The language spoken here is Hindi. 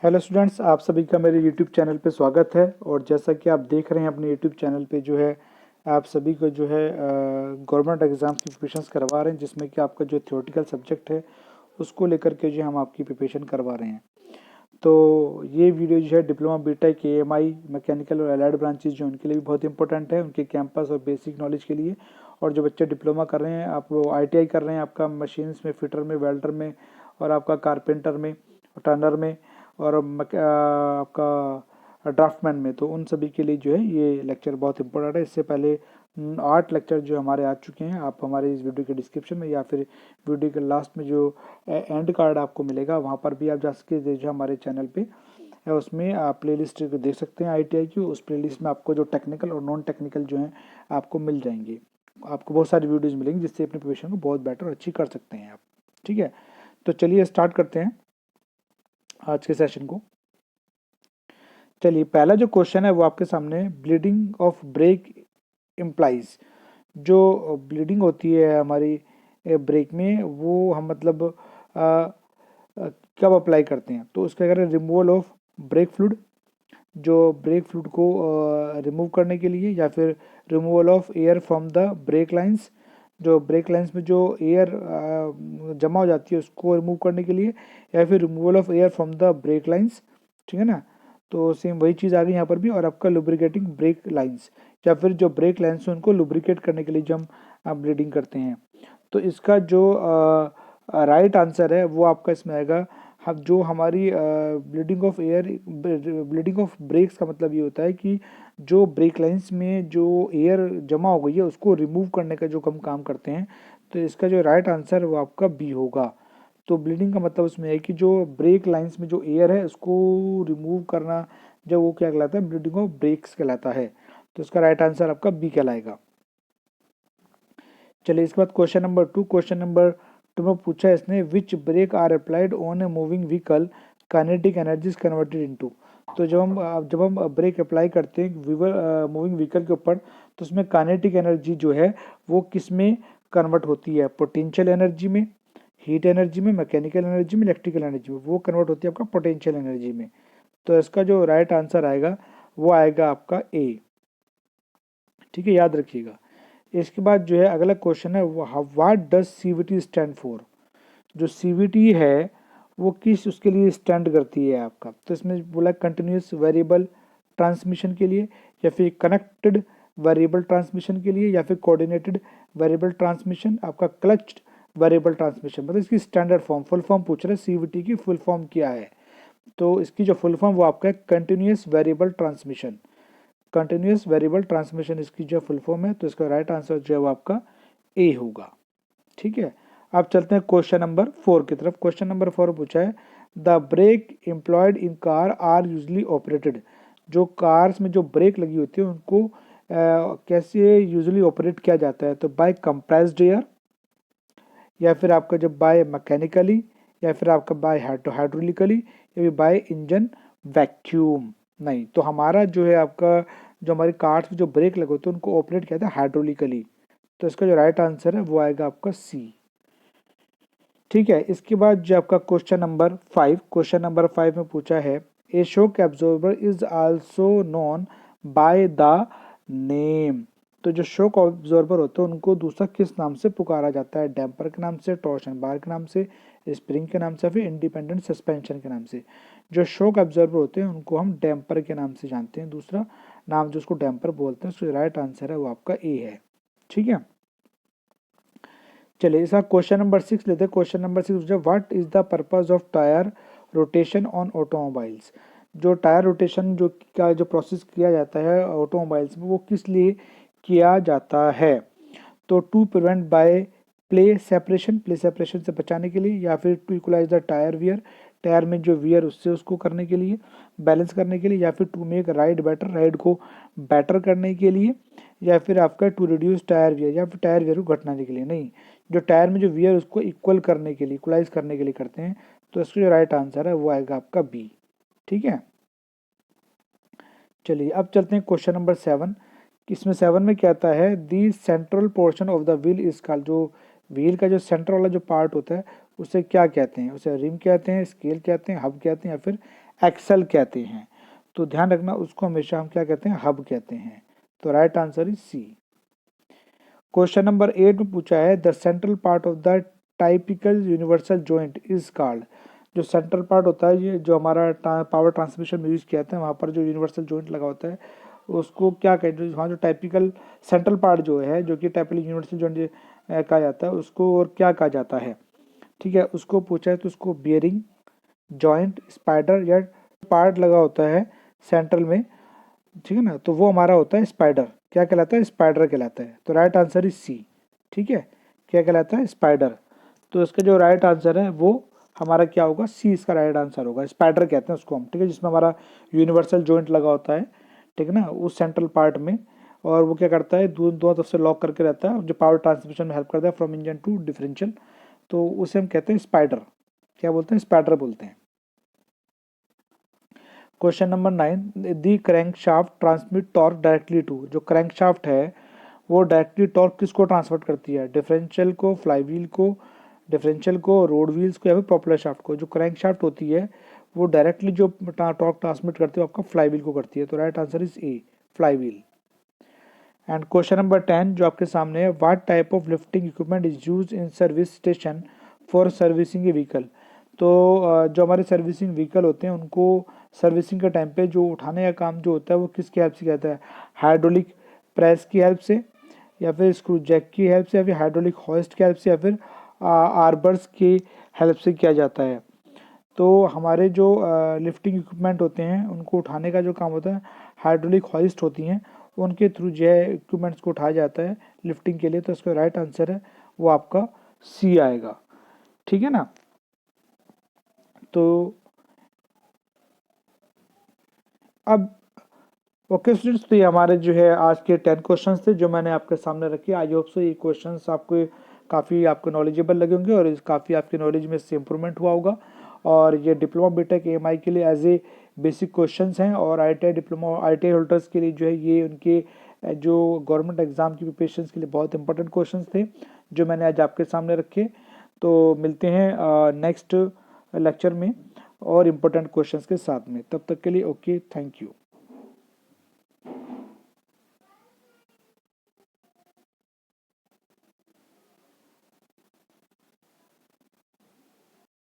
हेलो स्टूडेंट्स, आप सभी का मेरे यूट्यूब चैनल पे स्वागत है। और जैसा कि आप देख रहे हैं अपने यूट्यूब चैनल पे जो है आप सभी को जो है गवर्नमेंट एग्ज़ाम्स की प्रिपरेशंस करवा रहे हैं, जिसमें कि आपका जो थ्योरेटिकल सब्जेक्ट है उसको लेकर के जो हम आपकी प्रिपरेशन करवा रहे हैं। तो ये वीडियो जो है डिप्लोमा बीटेक एएमआई मैकेनिकल और एलाइड ब्रांचेस जो उनके लिए भी बहुत इंपॉर्टेंट है, उनके कैंपस और बेसिक नॉलेज के लिए। और जो बच्चे डिप्लोमा कर रहे हैं, आप वो आईटीआई कर रहे हैं, आपका मशीन्स में, फिटर में, वेल्डर में, और आपका कारपेंटर में, टर्नर में, और आपका ड्राफ्टमैन में, तो उन सभी के लिए जो है ये लेक्चर बहुत इंपॉर्टेंट है। इससे पहले 8 लेक्चर जो हमारे आ चुके हैं, आप हमारे इस वीडियो के डिस्क्रिप्शन में या फिर वीडियो के लास्ट में जो एंड कार्ड आपको मिलेगा वहाँ पर भी आप जा सके जो हमारे चैनल पे है, उसमें आप प्लेलिस्ट देख सकते हैं आईटीआई की। उस प्लेलिस्ट में आपको जो टेक्निकल और नॉन टेक्निकल जो है आपको मिल जाएंगे। आपको बहुत सारी वीडियोज़ मिलेंगी जिससे अपनी प्रिपरेशन को बहुत बेटर और अच्छी कर सकते हैं आप। ठीक है, तो चलिए स्टार्ट करते हैं आज के सेशन को। चलिए, पहला जो क्वेश्चन है वो आपके सामने है, ब्लीडिंग ऑफ ब्रेक इम्प्लाइज। जो ब्लीडिंग होती है हमारी ब्रेक में, वो हम मतलब कब अप्लाई करते हैं? तो उसके अगर रिमूवल ऑफ ब्रेक फ्लूइड, जो ब्रेक फ्लूइड को रिमूव करने के लिए, या फिर removal of air from the brake lines, जो ब्रेक लाइंस में जो एयर जमा हो जाती है उसको रिमूव करने के लिए, या फिर removal of air from the brake lines. ठीक है ना, तो सेम वही चीज़ आ गई यहाँ पर भी। और आपका लुब्रिकेटिंग ब्रेक लाइंस, या फिर जो ब्रेक लाइंस है उनको लुब्रिकेट करने के लिए जो हम ब्लीडिंग करते हैं। तो इसका जो राइट आंसर है वो आपका इसमें आएगा, हम जो हमारी bleeding of air, bleeding of brakes का मतलब ये होता है कि जो ब्रेक लाइंस में जो एयर जमा हो गई है उसको रिमूव करने का जो हम काम करते हैं। तो इसका जो राइट आंसर है वो आपका बी होगा। तो ब्लीडिंग का मतलब उसमें है कि जो ब्रेक लाइंस में जो एयर है उसको रिमूव करना, जब वो क्या कहलाता है, ब्लीडिंग ऑफ ब्रेक्स कहलाता है। तो इसका राइट आंसर आपका बी कहलाएगा। चलिए, इसके बाद क्वेश्चन नंबर 2। क्वेश्चन नंबर 2 में पूछा है इसने, which brake are applied on a moving vehicle, kinetic energy is converted into. तो जब हम ब्रेक अप्लाई करते हैं मूविंग व्हीकल के ऊपर, तो उसमें काइनेटिक एनर्जी जो है वो किस में कन्वर्ट होती है? पोटेंशियल एनर्जी में, हीट एनर्जी में, मैकेनिकल एनर्जी में, इलेक्ट्रिकल एनर्जी में। वो कन्वर्ट होती है आपका पोटेंशियल एनर्जी में। तो इसका जो राइट आंसर आएगा वो आएगा आपका ए। ठीक है, याद रखिएगा। इसके बाद जो है अगला क्वेश्चन है, what does CVT stand for. जो सीवीटी है वो किस उसके लिए स्टैंड करती है आपका? तो इसमें बोला कंटिन्यूस वेरिएबल ट्रांसमिशन के लिए, या फिर कनेक्टेड वेरिएबल ट्रांसमिशन के लिए, या फिर कोऑर्डिनेटेड वेरिएबल ट्रांसमिशन, आपका क्लच वेरिएबल ट्रांसमिशन। मतलब इसकी स्टैंडर्ड फॉर्म, फुल फॉर्म पूछ रहे हैं, सीवीटी की फुल फॉर्म क्या है? तो इसकी जो फुल फॉर्म वो आपका है continuous variable transmission. Continuous variable transmission इसकी जो फुल फॉर्म है। तो इसका राइट आंसर जो है वो आपका ए होगा। ठीक है, अब चलते हैं क्वेश्चन नंबर 4 की तरफ। क्वेश्चन नंबर 4 पूछा है, the brake employed in car are usually operated. जो कार्स में जो ब्रेक लगी होती है उनको कैसे यूजली ऑपरेट किया जाता है? तो बाय कंप्रेस्ड एयर, या फिर आपका जब बाय मैकेनिकली, या फिर आपका बाय हाइड्रोलिकली, या फिर बाय इंजन वैक्यूम। नहीं, तो हमारा जो है आपका, जो हमारी कार्स में जो ब्रेक लगे होते हैं उनको ऑपरेट किया था हाइड्रोलिकली। तो इसका जो राइट आंसर है वो आएगा आपका सी। ठीक है, इसके बाद जो आपका क्वेश्चन नंबर 5, क्वेश्चन नंबर 5 में पूछा है, ए shock absorber is also known by the name. तो जो शॉक ऑब्जॉर्बर होते हैं उनको दूसरा किस नाम से पुकारा जाता है? डैम्पर के नाम से, टॉर्शन बार के नाम से, स्प्रिंग के नाम से, फिर इंडिपेंडेंट सस्पेंशन के नाम से। जो शॉक ऑब्जॉर्बर होते हैं उनको हम डैम्पर के नाम से जानते हैं। दूसरा नाम जो उसको डैम्पर बोलते हैं, उसका राइट आंसर है वो आपका ए है। ठीक है, चलिए इसका क्वेश्चन नंबर 6 लेते हैं। क्वेश्चन नंबर 6 पूछा, what is the purpose of tyre rotation on automobiles. जो टायर रोटेशन जो का जो प्रोसेस किया जाता है ऑटोमोबाइल्स में, वो किस लिए किया जाता है? तो to prevent by play separation से बचाने के लिए, या फिर to equalize the tyre wear, tyre में जो वियर उससे उसको करने के लिए, बैलेंस करने के लिए, या फिर to make ride better, ride को बेटर करने के लिए, या फिर आपका टू रिड्यूस टायर वियर, या फिर टायर वियर को घटाने के लिए। नहीं, जो टायर में जो वियर उसको इक्वल करने के लिए, इक्वलाइज करने के लिए करते हैं। तो इसका जो राइट आंसर है वो आएगा आपका बी। ठीक है, चलिए अब चलते हैं क्वेश्चन नंबर 7। इसमें 7 में क्या आता है, the central portion of the wheel is called. जो व्हील का जो सेंटर वाला जो पार्ट होता है उसे क्या कहते हैं? उसे रिम कहते हैं, स्केल कहते हैं, हब कहते हैं, या फिर एक्सेल कहते हैं। तो ध्यान रखना, उसको हमेशा हम क्या कहते हैं, हब कहते हैं। तो right answer is C. Question number 8 में पूछा है the central part of the typical universal joint is called. जो सेंट्रल पार्ट होता है, ये जो हमारा पावर ट्रांसमिशन में यूज किया जाता है, वहाँ पर जो यूनिवर्सल जॉइंट लगा होता है उसको क्या कहते हैं, वहाँ जो टाइपिकल सेंट्रल पार्ट जो है, जो कि टाइपिकल यूनिवर्सल जॉइंट कहा जाता है, उसको और क्या कहा जाता है। ठीक है, उसको पूछा है तो उसको बियरिंग, जॉइंट, स्पाइडर या पार्ट लगा होता है सेंट्रल में, ठीक है ना, तो वो हमारा होता है स्पाइडर। क्या कहलाता है, स्पाइडर कहलाता है। तो राइट आंसर इज सी। ठीक है, क्या कहलाता है, स्पाइडर। तो इसका जो राइट आंसर है वो हमारा क्या होगा, सी इसका राइट आंसर होगा। स्पाइडर कहते हैं उसको हम, ठीक है, जिसमें हमारा यूनिवर्सल जॉइंट लगा होता है, ठीक है ना, उस सेंट्रल पार्ट में। और वो क्या करता है, दोनों तरफ से लॉक करके रहता है, जो पावर ट्रांसमिशन में हेल्प करता है फ्रॉम इंजन टू डिफरेंशियल। तो उसे हम कहते हैं स्पाइडर। क्या बोलते हैं, स्पाइडर बोलते हैं। Question number 9, the crankshaft transmit torque directly to. जो क्रैंक शाफ्ट है वो डायरेक्टली टॉर्क किसको ट्रांसफर करती है, डिफरेंशियल को, फ्लाईव्हील को, डिफरेंशियल को, रोड व्हील्स को, या फिर प्रॉपेलर शाफ्ट को। जो क्रैंक शाफ्ट होती है वो डायरेक्टली जो टॉर्क ट्रांसमिट करती है आपका फ्लाईव्हील को करती है। तो right answer is a, flywheel. And question number 10 जो आपके सामने है, what type of lifting equipment is use in service station for servicing A vehicle. तो जो हमारे सर्विसिंग व्हीकल होते हैं उनको सर्विसिंग के टाइम पे जो उठाने का काम जो होता है वो किसकी हेल्प से कहता है, हाइड्रोलिक प्रेस की हेल्प से, या फिर स्क्रू जैक की हेल्प से, या फिर हाइड्रोलिक हॉइस्ट की हेल्प से, या फिर आर्बर्स की हेल्प से किया जाता है। तो हमारे जो लिफ्टिंग इक्विपमेंट होते हैं उनको उठाने का जो काम होता है, हाइड्रोलिक हॉइस्ट होती हैं, उनके थ्रू जो है इक्विपमेंट्स को उठाया जाता है लिफ्टिंग के लिए। तो इसका राइट आंसर है वो आपका सी आएगा। ठीक है ना। तो अब ओके स्टूडेंट्स, तो ये हमारे जो है आज के 10 क्वेश्चंस थे जो मैंने आपके सामने रखे। आई होप सो ये क्वेश्चंस आपको काफ़ी आपको नॉलेजेबल लगे होंगे और काफ़ी आपकी नॉलेज में इससे इम्प्रूवमेंट हुआ होगा। और ये डिप्लोमा बीटेक EMI के लिए एज ए बेसिक क्वेश्चंस हैं, और ITI डिप्लोमा ITI होल्डर्स के लिए जो है ये उनके जो गवर्नमेंट एग्जाम की प्रिपरेशन के लिए बहुत इंपॉर्टेंट क्वेश्चंस थे जो मैंने आज आपके सामने रखे। तो मिलते हैं नेक्स्ट लेक्चर में और इम्पोर्टेंट क्वेश्चंस के साथ में। तब तक के लिए ओके, थैंक यू।